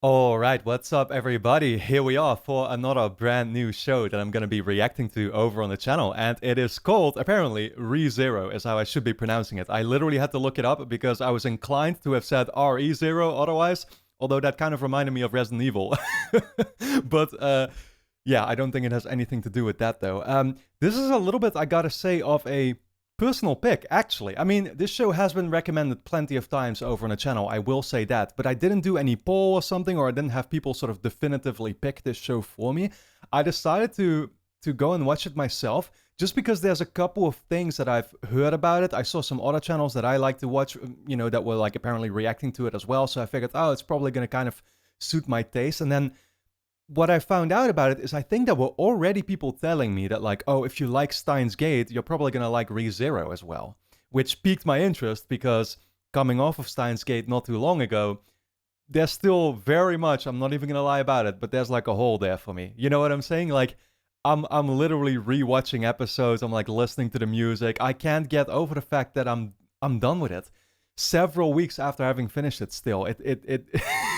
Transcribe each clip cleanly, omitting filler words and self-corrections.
Alright, what's up everybody? Here we are for another brand new show that I'm gonna be reacting to over on the channel, and it is called, apparently, ReZero is how I should be pronouncing it. I literally had to look it up because I was inclined to have said RE0 otherwise, although that kind of reminded me of Resident Evil. But yeah, I don't think it has anything to do with that though. This is a little bit, I gotta say, of a personal pick, actually. I mean, this show has been recommended plenty of times over on the channel, I will say that, but I didn't do any poll or something, or I didn't have people sort of definitively pick this show for me. I decided to go and watch it myself, just because there's a couple of things that I've heard about it. I saw some other channels that I like to watch, you know, that were like apparently reacting to it as well, so I figured, oh, it's probably gonna kind of suit my taste, and then what I found out about it is I think there were already people telling me that, like, oh, if you like Steins Gate, you're probably gonna like ReZero as well. Which piqued my interest because coming off of Steins Gate not too long ago, there's still very much, I'm not even gonna lie about it, but there's like a hole there for me. You know what I'm saying? Like, I'm literally rewatching episodes, I'm like listening to the music. I can't get over the fact that I'm done with it. Several weeks after having finished it still. It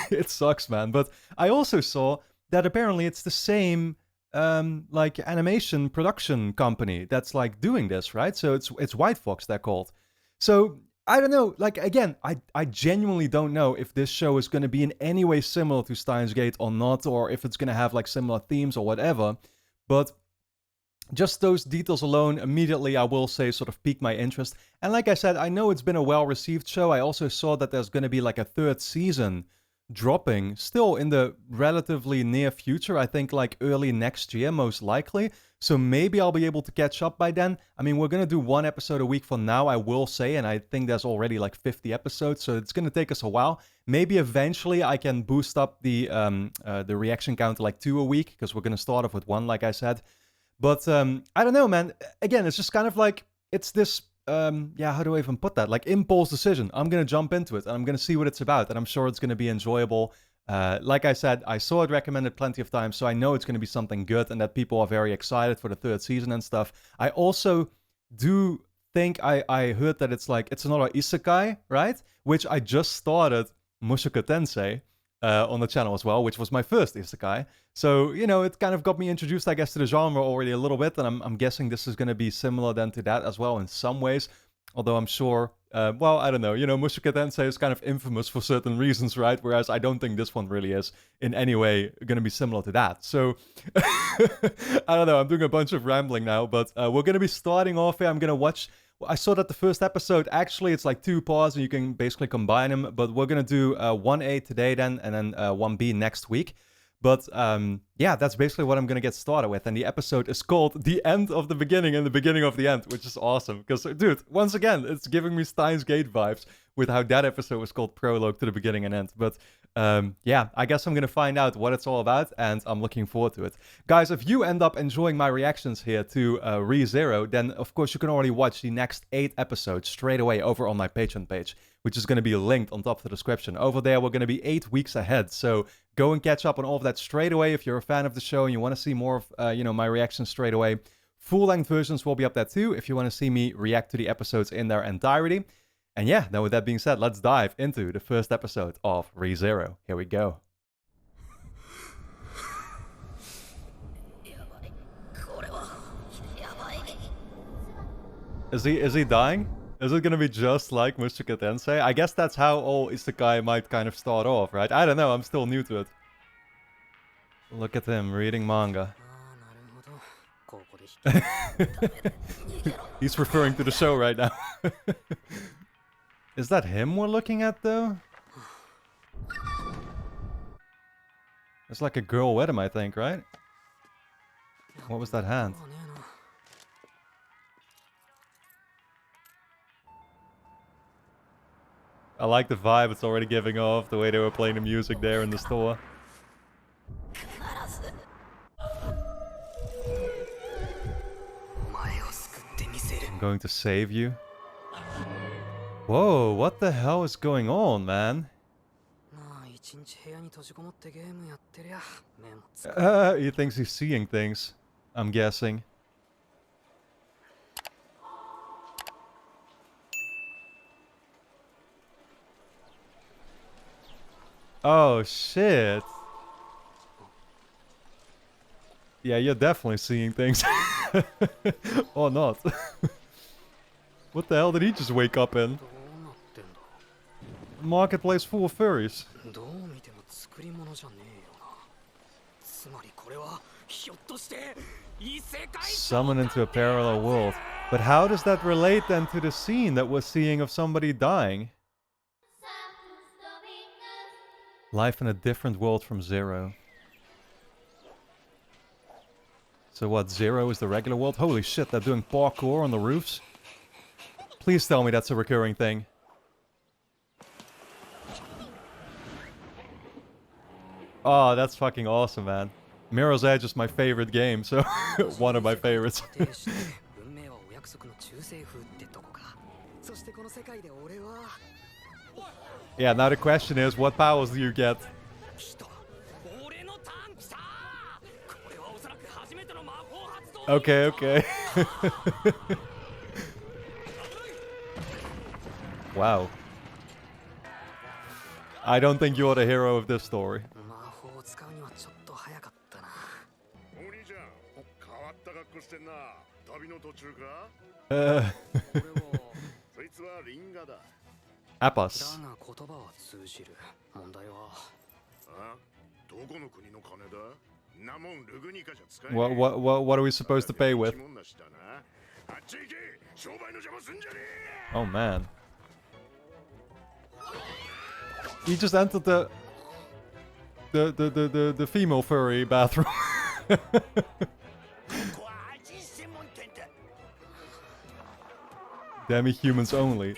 it sucks, man. But I also saw that apparently it's the same like animation production company that's like doing this, right? So it's White Fox they're called. So I don't know. Like again, I genuinely don't know if this show is going to be in any way similar to Steins Gate or not, or if it's going to have like similar themes or whatever. But just those details alone, immediately I will say, sort of piqued my interest. And like I said, I know it's been a well-received show. I also saw that there's going to be like a third season dropping still in the relatively near future. I think like early next year, most likely. So maybe I'll be able to catch up by then. I mean, we're going to do one episode a week for now, I will say. And I think there's already like 50 episodes. So it's going to take us a while. Maybe eventually I can boost up the reaction count to like 2 a week, because we're going to start off with 1, like I said. But I don't know, man. Again, it's just kind of like, it's this, yeah, how do I even put that? Like impulse decision. I'm going to jump into it and I'm going to see what it's about. And I'm sure it's going to be enjoyable. Like I said, I saw it recommended plenty of times, so I know it's going to be something good and that people are very excited for the third season and stuff. I also do think I heard that it's like, it's another Isekai, right? Which I just started Mushoku Tensei on the channel as well, which was my first Isekai. So, you know, it kind of got me introduced, I guess, to the genre already a little bit, and I'm guessing this is going to be similar then to that as well in some ways. Although I'm sure, well, I don't know, you know, Mushoku Tensei is kind of infamous for certain reasons, right? Whereas I don't think this one really is in any way going to be similar to that. So, I don't know, I'm doing a bunch of rambling now, but we're going to be starting off here. I'm going to watch... I saw that the first episode, actually, it's like 2 parts and you can basically combine them. But we're going to do 1A today then, and then 1B next week. But yeah, that's basically what I'm going to get started with. And the episode is called The End of the Beginning and the Beginning of the End, which is awesome. Because, dude, once again, it's giving me Steins Gate vibes with how that episode was called Prologue to the Beginning and End. But yeah, I guess I'm going to find out what it's all about, and I'm looking forward to it. Guys, if you end up enjoying my reactions here to ReZero, then of course you can already watch the next 8 episodes straight away over on my Patreon page, which is going to be linked on top of the description. Over there, we're going to be 8 weeks ahead, so go and catch up on all of that straight away if you're a fan of the show and you want to see more of, you know, my reactions straight away. Full-length versions will be up there too if you want to see me react to the episodes in their entirety. And yeah, now with that being said, let's dive into the first episode of ReZero. Here we go. Is he dying? Is it gonna be just like Mushoku Tensei? I guess that's how all Isekai might kind of start off, right? I don't know, I'm still new to it. Look at him reading manga. He's referring to the show right now. Is that him we're looking at, though? It's like a girl with him, I think, right? What was that hand? I like the vibe it's already giving off, the way they were playing the music there in the store. I'm going to save you. Whoa, what the hell is going on, man? He thinks he's seeing things, I'm guessing. Oh, shit. Yeah, you're definitely seeing things. Or not. What the hell did he just wake up in? Marketplace full of furries. Summon into a parallel world. But how does that relate then to the scene that we're seeing of somebody dying? Life in a different world from Zero. So what, Zero is the regular world? Holy shit, they're doing parkour on the roofs? Please tell me that's a recurring thing. Oh, that's fucking awesome, man. Mirror's Edge is my favorite game, so one of my favorites. Yeah, now the question is, what powers do you get? Okay, okay. Wow. I don't think you're the hero of this story. Appas. What are we supposed to pay with? Oh man. He just entered the female furry bathroom. Demi-humans only.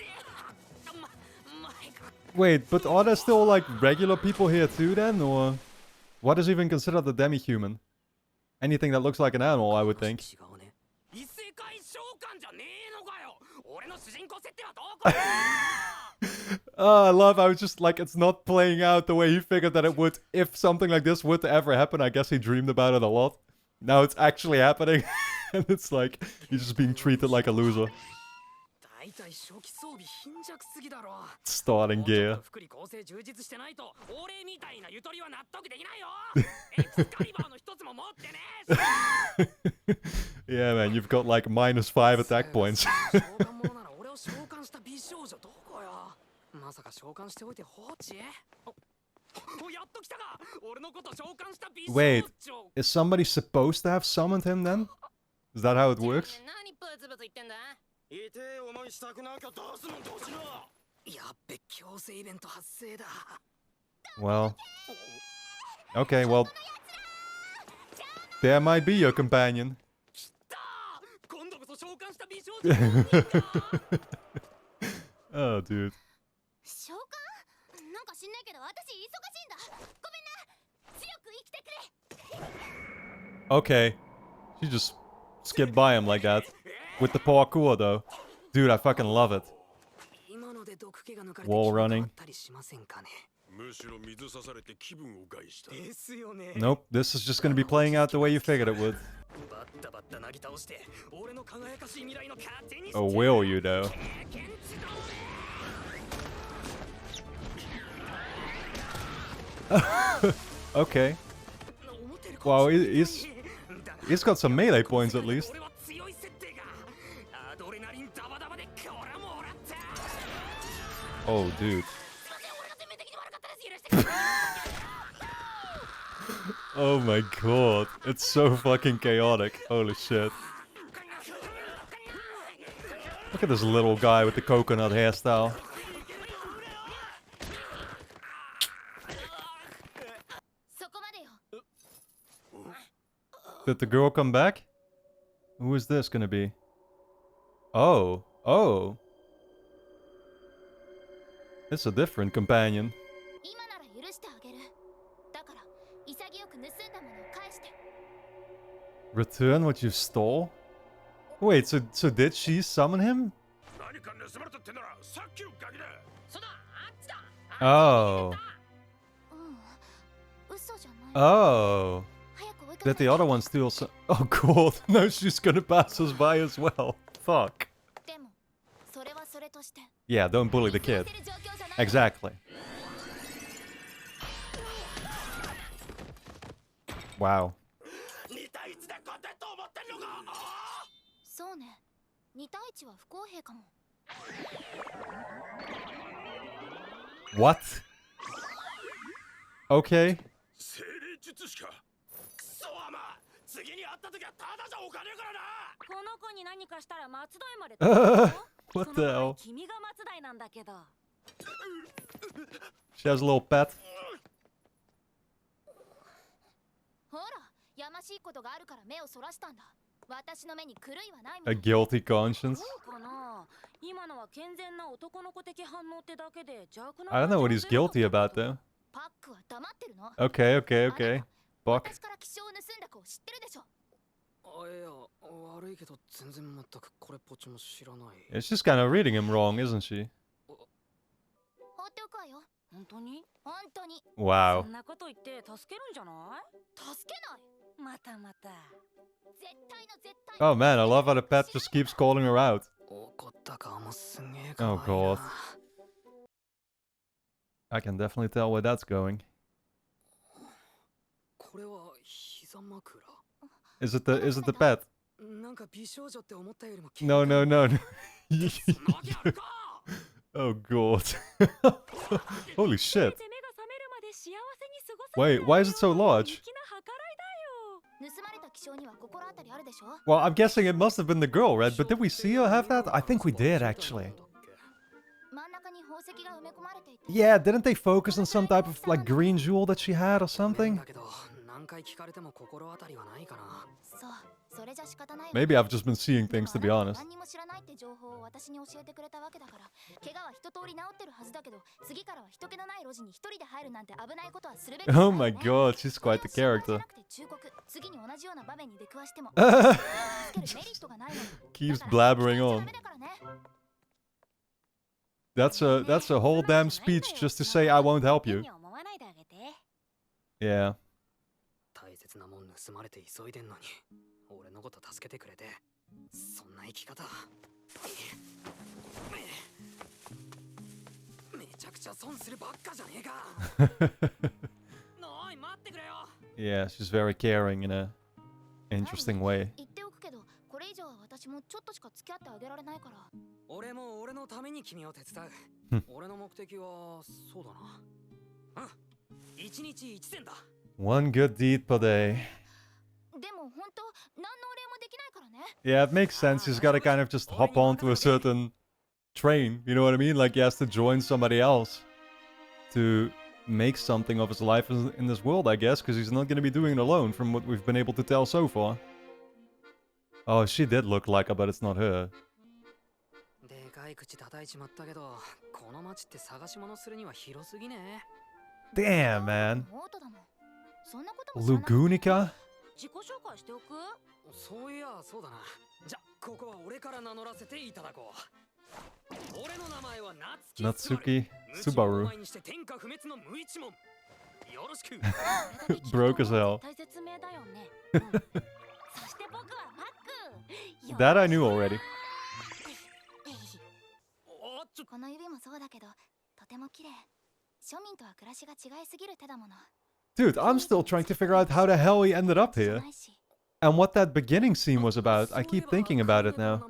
Wait, but are there still like regular people here too then, or what is even considered a demi-human? Anything that looks like an animal, I would think. Oh, I love how it's just like it's not playing out the way he figured that it would. If something like this would ever happen, I guess he dreamed about it a lot. Now it's actually happening. And it's like he's just being treated like a loser. Starting gear. Yeah, man, you've got like -5 attack points. Wait, is somebody supposed to have summoned him then? Is that how it works? Well, okay, well, there might be your companion. Oh, dude. Okay, she just skipped by him like that. With the parkour though. Dude, I fucking love it. Wall running. Nope, this is just gonna be playing out the way you figured it would. Oh, will you though? Okay. Wow, he's got some melee points at least. Oh, dude. Oh my god. It's so fucking chaotic. Holy shit. Look at this little guy with the coconut hairstyle. Did the girl come back? Who is this gonna be? Oh. Oh. It's a different companion. Return what you stole? Wait, so did she summon him? Oh. Oh. Did the other one steal some? Oh god, no, she's gonna pass us by as well. Fuck. Yeah, don't bully the kid. Exactly. Wow. 2対1で勝てと思ってんのか。そうね。2対1は不公平かも。 What? Okay. 精霊術師か。クソアマ。次に会った時はただじゃおかねえからな。この子に何かしたら松代まで。What the hell? 君が松代なんだけど。 She has a little pet. ほら、やましいことがあるから目をそらしたんだ。私の目に狂いはないも A ん。 guilty conscience. そうかな。今のは健全な男の子的反応ってだけで邪悪な。 I don't know what he's guilty about though. パックは黙ってるの。 Okay, okay, okay. Buck. 私から気象を盗んだ子を知ってるでしょ。いや、悪いけど全然全くこれっぽっちも知らない。 Yeah, she's kind of reading him wrong, isn't she? 放っておくわよ。本当に？本当に。 Wow. そんなこと言って助けるんじゃない？助けない。またまた。絶対の絶対。 Oh man, I love how the pet just keeps calling her out. 怒った顔もすげえ Oh 可愛いな。 god. I can definitely tell where that's going. これは膝枕。 Is it the pet? なんか美少女って思ったよりも。 No, no, no, no. つなぎあるか。 Oh god. Holy shit. Wait, why is it so large? 盗まれた気象には心当たりあるでしょ。 Well, I'm guessing it must have been the girl, right? But did we see her have that? I think we did, actually. 真ん中に宝石が埋め込まれていて。 Yeah, didn't they focus on some type of, like, green jewel that she had or something? だけど何回聞かれても心当たりはないかな。そう、それじゃ仕方ないわ。 Maybe I've just been seeing things, to be honest. 何にも知らないって情報を私に教えてくれたわけだから、怪我は一通り治ってるはずだけど、次からは人気のない路地に一人で入るなんて危ないことはするべきだよね。 Oh my god, she's quite the character. 次に同じような場面に出くわしても Keeps blabbering on. That's a whole damn speech just to say I won't help you. Yeah. 大切なもん盗まれて急いでんのに、俺のこと助けてくれて、そんな生き方。めちゃくちゃ損するばっかじゃねえか。おい、待ってくれよ。 Yeah, she's very caring in a interesting way. 言っておくけど、これ以上は私もちょっとしか付き合ってあげられないから。俺も俺のために君を手伝う。俺の目的はそうだな。うん。一日一銭だ。 One good deed per day. でも本当、何のお礼もできないからね。 Yeah, it makes sense. He's got to kind of just hop onto a certain train. You know what I mean? Like he has to join somebody else to make something of his life in this world, I guess, because he's not going to be doing it alone from what we've been able to tell so far. Oh, she did look like her, but it's not her. でかい口叩いちまったけど、この町って探し物するには広すぎね。 Damn, man. オートだもん。そんなことも知らない。 Lugunica? 自己紹介しておく？そういや、そうだな。じゃ、ここは俺から名乗らせていただこう。俺の名前はNatsuki Subaru. お前にして天下不滅の無一文。よろしく。 Broke as hell. 大切名だよね。そして僕はマック。 That I knew already. この指もそうだけど、とても綺麗。庶民とは暮らしが違いすぎる手だもの。 Dude, I'm still trying to figure out how the hell he ended up here. And what that beginning scene was about. I keep thinking about it now.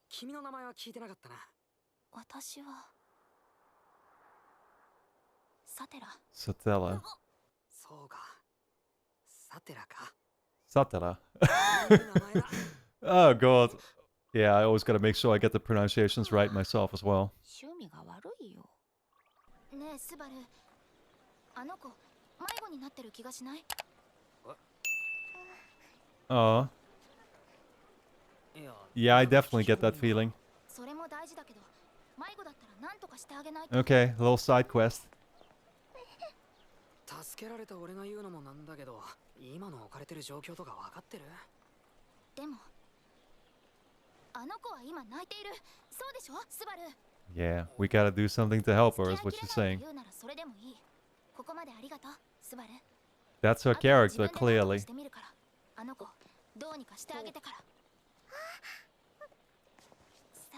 君の名前は聞いてなかったな。私はサテラ。 Satella. そうか。サテラか。 Satella. いい名前だ。 Oh god. Yeah, I always gotta make sure I get the pronunciations right myself as well. 趣味が悪いよ。ねえ、スバル。あの子、迷子になってる気がしない？ Aw. Yeah, I definitely get that feeling. それも大事だけど、迷子だったら何とかしてあげないと。 Okay, a little side quest. 助けられた俺が言うのもなんだけど、今の置かれてる状況とか分かってる？でも、あの子は今泣いている。そうでしょ、スバル。 Yeah, we gotta do something to help her, is what she's saying. 言うならそれでもいい。ここまでありがとう、スバル。 That's her character, clearly. あの子、どうにかしてあげてから。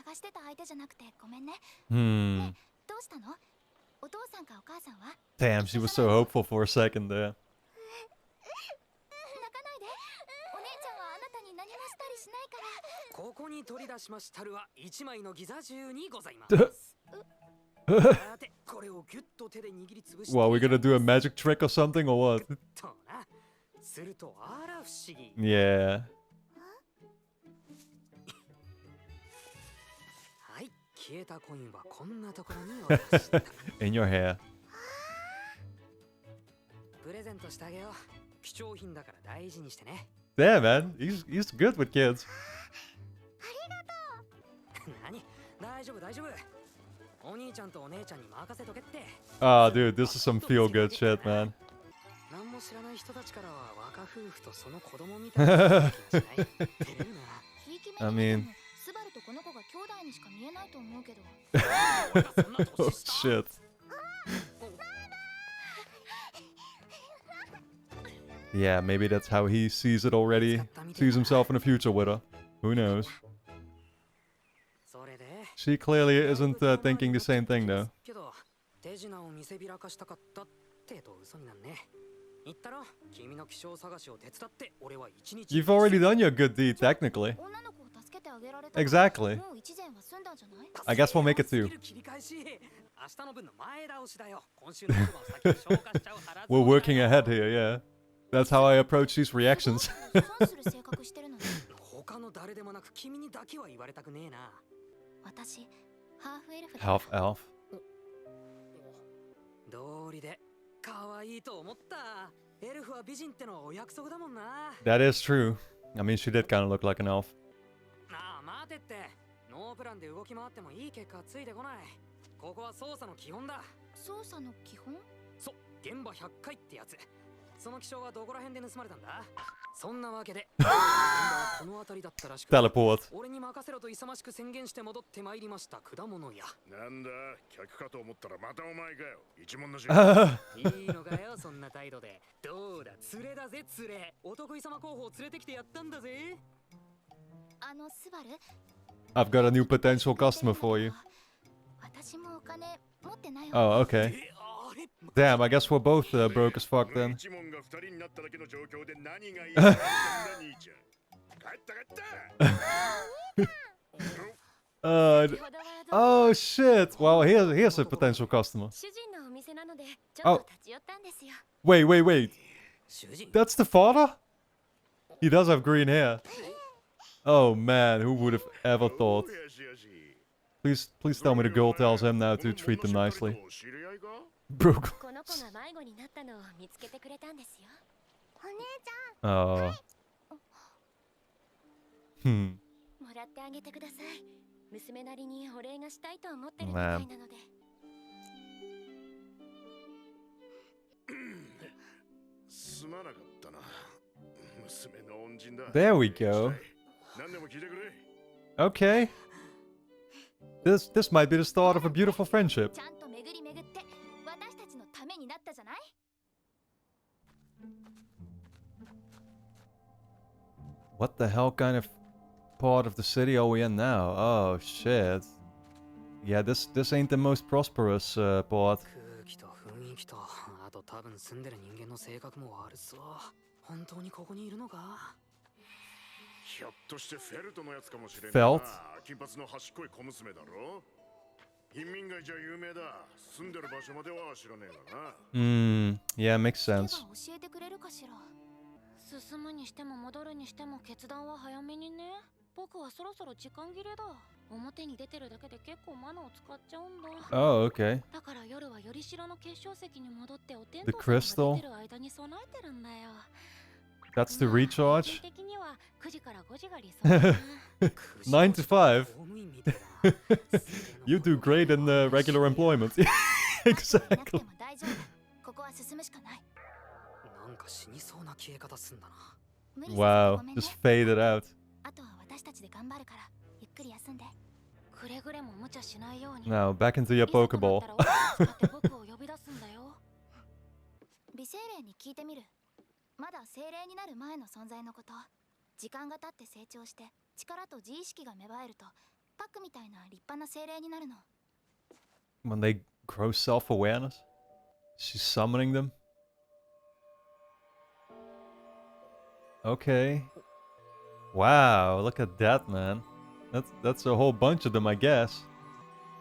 探してた相手じゃなくてごめんね。ね、どうしたの？お父さんかお母さんは？ Damn, she was so hopeful for a second there. に取り出しましたるは一枚のギザ銃にございます。さて、これをギュッと手で握りつぶして。Well, we're gonna do a magic trick or something or what? とな。するとあら不思議。Yeah. はい、消えたコインはこんなところに落とした。In your hair. プレゼントしてあげよう。貴重品だから大事にしてね。Yeah, man. He's good with kids. 何？大丈夫大丈夫。お兄ちゃんとお姉ちゃんに任せとけって。Oh, dude, this is some feel-good shit, man. 何も知らない人たちからは若夫婦とその子供みたいな気がしない。照れるな。 I mean... スバルとこの子が兄弟にしか見えないと思うけど。 Oh, shit. Yeah, maybe that's how he sees it already. Sees himself in the future with her. Who knows? She clearly isn't thinking the same thing, though. You've already done your good deed, technically. Exactly. I guess we'll make it two. We're working ahead here, yeah. That's how I approach these reactions. Half elf. That is true. I mean, she did kind of look like an elf. ノープランで動き回ってもいい結果はついてこない。ここは捜査の基本だ。捜査の基本？そう、現場100回ってやつ。その気象はどこら辺で盗まれたんだ？そんなわけで、現場はこの辺りだったらしく、Teleport. 俺に任せろと勇ましく宣言して戻ってまいりました果物屋。なんだ、客かと思ったらまたお前かよ。一問のし。いいのかよ、そんな態度で。どうだ、連れだぜ、連れ。お得意様候補を連れてきてやったんだぜ。スバル？ I've got a new potential customer for you. Oh, okay. Damn, I guess we're both broke as fuck then. Oh shit! Well, here's a potential customer. Oh. Wait. That's the father? He does have green hair. Oh man, who would have ever thought? Please tell me the girl tells him now to treat them nicely. Broke. Oh. Man. There we go. Okay. This might be the start of a beautiful friendship. What the hell kind of part of the city are we in now? Oh shit. Yeah, this ain't the most prosperous part. Felt? Yeah, makes sense. 進むにしても戻るにしても決断は早めにね。僕はそろそろ時間切れだ。表に出てるだけで結構マナを使っちゃうんだ。Oh, okay. だから夜はよりしろの結晶石に戻ってお天 The 道様が crystal? 出てる間に備えてるんだよ。That's to recharge? 的には9時から5時が理想だな。9 to 5? You do great in regular employment. Exactly. ここは進むしかない。 Wow, just faded out. Now, back into your Pokeball. 美精霊に聞いてみる。まだ精霊になる前の存在のこと。時間が経って成長して力と自意識が芽生えるとパックみたいな立派な精霊になるの。 When they grow self-awareness? She's summoning them? Okay. Wow, look at that, man. That's a whole bunch of them, I guess.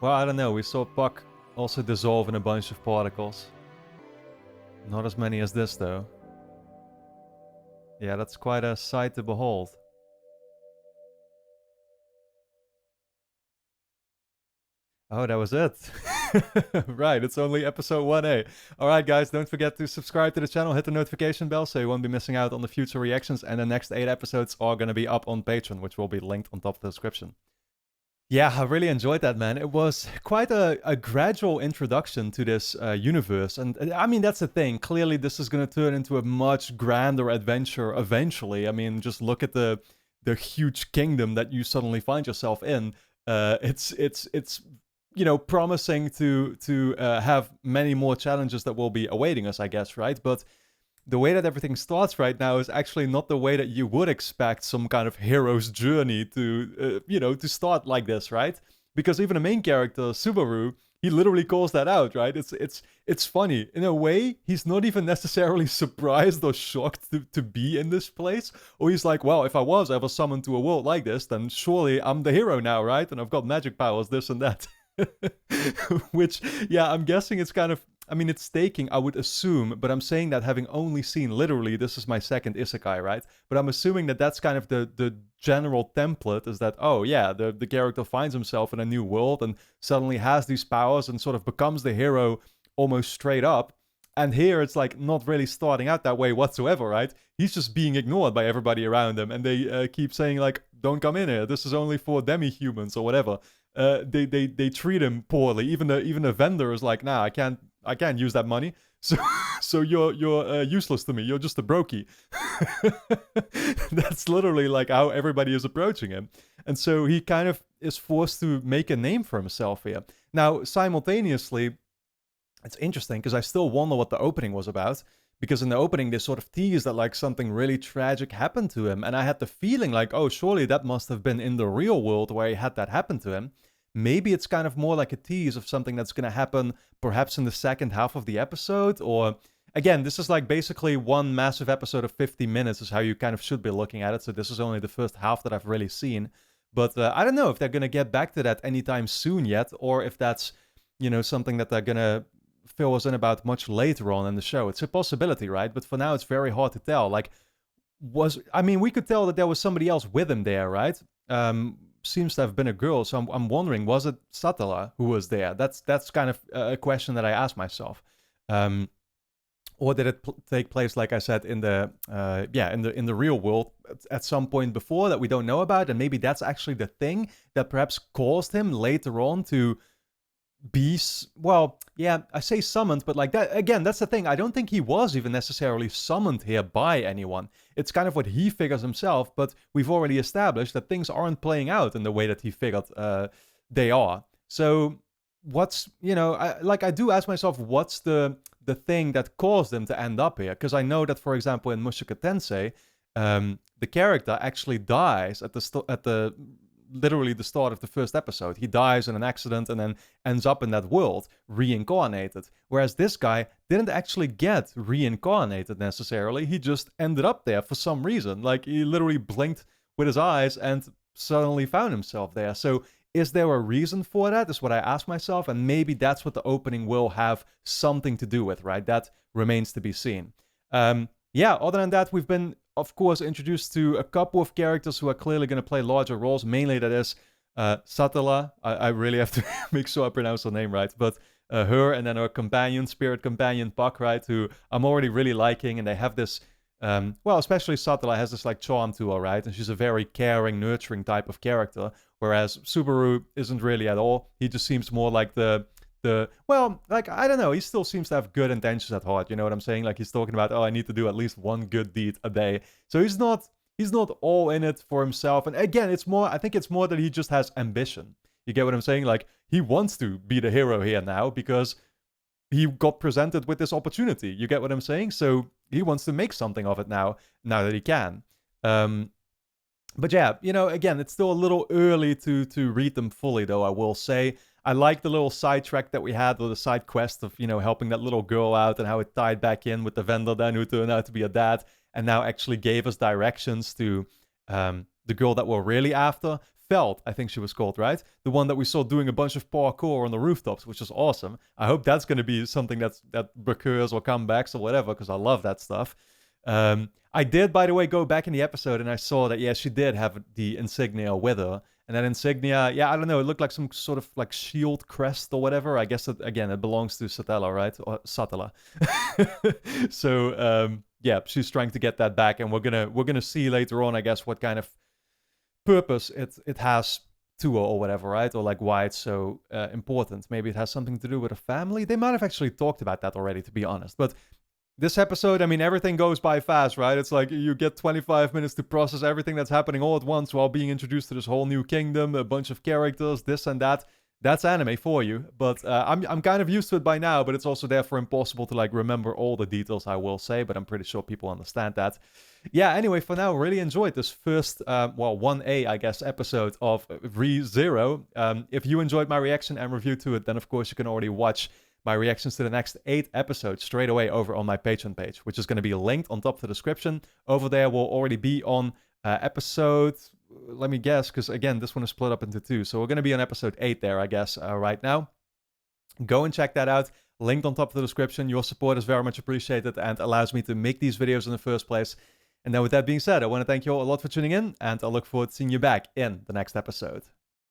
Well, I don't know. We saw Puck also dissolve in a bunch of particles. Not as many as this, though. Yeah, that's quite a sight to behold. Oh, that was it. Right, it's only episode 1A. Alright guys, don't forget to subscribe to the channel, hit the notification bell so you won't be missing out on the future reactions, and the next 8 episodes are going to be up on Patreon, which will be linked on top of the description. Yeah, I really enjoyed that, man. It was quite a gradual introduction to this universe. And I mean, that's the thing. Clearly, this is going to turn into a much grander adventure eventually. I mean, just look at the huge kingdom that you suddenly find yourself in. It's you know, promising to have many more challenges that will be awaiting us, I guess, right? But the way that everything starts right now is actually not the way that you would expect some kind of hero's journey to, you know, to start like this, right? Because even the main character, Subaru, he literally calls that out, right? It's funny. In a way, he's not even necessarily surprised or shocked to be in this place. Or he's like, well, if I was ever summoned to a world like this, then surely I'm the hero now, right? And I've got magic powers, this and that. Which, yeah, I'm guessing it's kind of, I mean, it's staking, I would assume, but I'm saying that having only seen, literally, this is my second Isekai, right? But I'm assuming that that's kind of the general template, is that, oh yeah, the character finds himself in a new world and suddenly has these powers and sort of becomes the hero almost straight up. And here it's like not really starting out that way whatsoever, right? He's just being ignored by everybody around him, and they keep saying like, don't come in here, this is only for demi-humans or whatever. They treat him poorly. Even the vendor is like, nah, I can't use that money. So you're useless to me. You're just a brokey. That's literally like how everybody is approaching him. And so he kind of is forced to make a name for himself here. Now, simultaneously, it's interesting because I still wonder what the opening was about. Because in the opening, they sort of teased that like something really tragic happened to him. And I had the feeling like, oh, surely that must have been in the real world where he had that happen to him. Maybe it's kind of more like a tease of something that's going to happen perhaps in the second half of the episode. Or, again, this is like basically one massive episode of 50 minutes is how you kind of should be looking at it. So this is only the first half that I've really seen. But I don't know if they're going to get back to that anytime soon yet, or if that's, you know, something that they're going to fill us in about much later on in the show. It's a possibility, right? But for now, it's very hard to tell. Like, I mean, we could tell that there was somebody else with him there, right? Seems to have been a girl, so I'm wondering, was it Satala who was there? That's kind of a question that I asked myself. Or did it take place, like I said, in the in the real world at some point before that we don't know about, and maybe that's actually the thing that perhaps caused him later on to be, well, yeah, I say summoned, but like that, again, that's the thing. I don't think he was even necessarily summoned here by anyone. It's kind of what he figures himself, but we've already established that things aren't playing out in the way that he figured they are. So what's, you know, I do ask myself, what's the thing that caused him to end up here? Because I know that, for example, in Mushoku Tensei, the character actually dies at the literally the start of the first episode. He dies in an accident and then ends up in that world, reincarnated. Whereas this guy didn't actually get reincarnated necessarily. He just ended up there for some reason. Like, he literally blinked with his eyes and suddenly found himself there. So is there a reason for that, is what I ask myself. And maybe that's what the opening will have something to do with, right? That remains to be seen. Yeah, other than that, we've been, of course, introduced to a couple of characters who are clearly going to play larger roles. Mainly that is Satala. I really have to make sure I pronounce her name right. But her and then her companion, spirit companion, Puck, right? Who I'm already really liking. And they have this, well, especially Satala has this like charm to her, right? And she's a very caring, nurturing type of character. Whereas Subaru isn't really at all. He just seems more like well, like, I don't know, he still seems to have good intentions at heart, you know what I'm saying? Like, he's talking about, oh, I need to do at least one good deed a day. So he's not all in it for himself. And again, I think it's more that he just has ambition. You get what I'm saying? Like, he wants to be the hero here now because he got presented with this opportunity. You get what I'm saying? So he wants to make something of it now that he can. But yeah, you know, again, it's still a little early to read them fully, though, I will say. I like the little side track that we had, or the side quest of, you know, helping that little girl out and how it tied back in with the vendor then who turned out to be a dad and now actually gave us directions to the girl that we're really after. Felt, I think she was called, right? The one that we saw doing a bunch of parkour on the rooftops, which is awesome. I hope that's going to be something that recurs or comebacks or whatever, because I love that stuff. I did, by the way, go back in the episode and I saw that, yeah, she did have the insignia with her. And that insignia, yeah, I don't know, it looked like some sort of like shield crest or whatever. I guess, again, it belongs to Satella, right? Or Satella. So, yeah, she's trying to get that back. And we're gonna see later on, I guess, what kind of purpose it has to her or whatever, right? Or like why it's so important. Maybe it has something to do with a family. They might have actually talked about that already, to be honest. But this episode, I mean, everything goes by fast, right? It's like you get 25 minutes to process everything that's happening all at once while being introduced to this whole new kingdom, a bunch of characters, this and that. That's anime for you. But I'm kind of used to it by now, but it's also therefore impossible to like remember all the details, I will say, but I'm pretty sure people understand that. Yeah, anyway, for now, really enjoyed this first, 1A, I guess, episode of ReZero. If you enjoyed my reaction and review to it, then of course you can already watch my reactions to the next 8 episodes straight away over on my Patreon page, which is going to be linked on top of the description. Over there, we'll already be on episode, let me guess, because again, this one is split up into 2. So we're going to be on episode 8 there, I guess, right now. Go and check that out. Linked on top of the description. Your support is very much appreciated and allows me to make these videos in the first place. And then with that being said, I want to thank you all a lot for tuning in, and I look forward to seeing you back in the next episode.